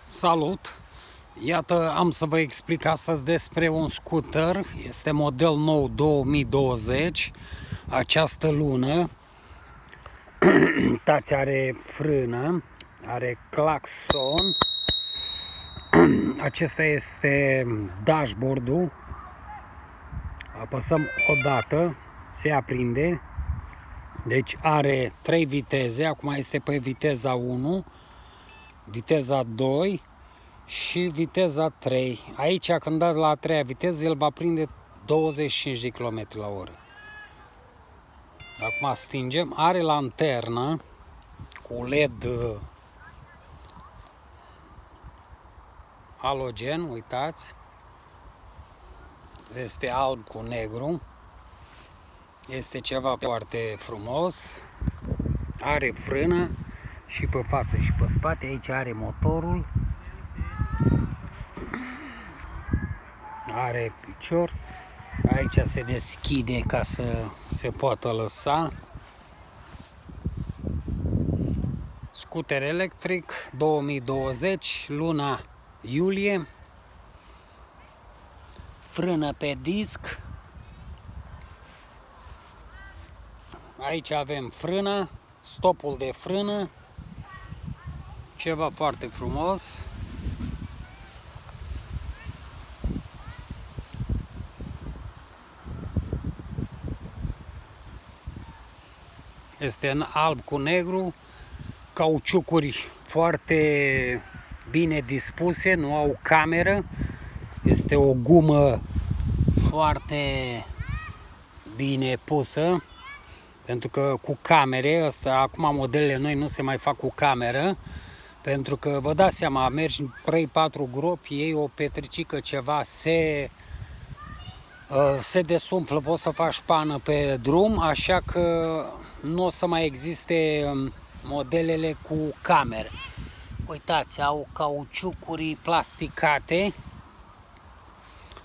Salut! Iată, am să vă explic astăzi despre un scooter. Este model nou 2020. Această lună. Uitați, are frână, are claxon. Acesta este dashboard-ul. Apăsăm o dată, se aprinde. Deci are 3 viteze, acum este pe viteza 1, viteza 2 și viteza 3. Aici, când dați la a treia viteză, el va prinde 25 de km la oră. Acum stingem. Are lanternă cu LED halogen, uitați. Este alb cu negru. Este ceva foarte frumos. Are frână și pe față și pe spate. Aici are motorul. Are picior. Aici se deschide ca să se poată lăsa. Scooter electric 2020, luna iulie. Frână pe disc. Aici avem frâna, stopul de frână. Ceva foarte frumos. Este în alb cu negru, cauciucuri foarte bine dispuse, nu au cameră. Este o gumă foarte bine pusă, pentru că cu camere, acum modelele noi nu se mai fac cu cameră, pentru că vă dați seama, mergi 3-4 gropi, iei o petricică ceva, se desumflă, poți să faci pană pe drum, așa că nu o să mai existe modelele cu cameră. Uitați, au cauciucuri plasticate,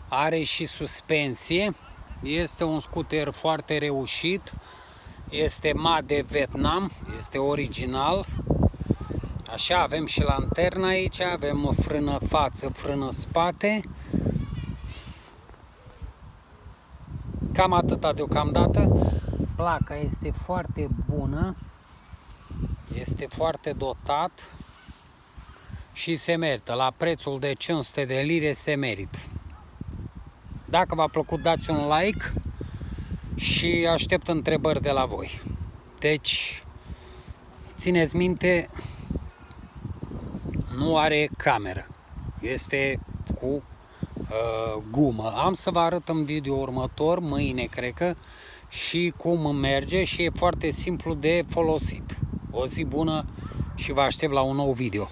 are și suspensie, este un scooter foarte reușit, este made de Vietnam, este original. Așa, avem și lanterna aici, avem frână față, frână spate. Cam atâta deocamdată. Placa este foarte bună, este foarte dotat și se merită. La prețul de 500 de lire se merită. Dacă v-a plăcut, dați un like și aștept întrebări de la voi. Deci, țineți minte, nu are cameră, este cu gumă. Am să vă arăt în video următor, mâine cred că, și cum merge și e foarte simplu de folosit. O zi bună și vă aștept la un nou video.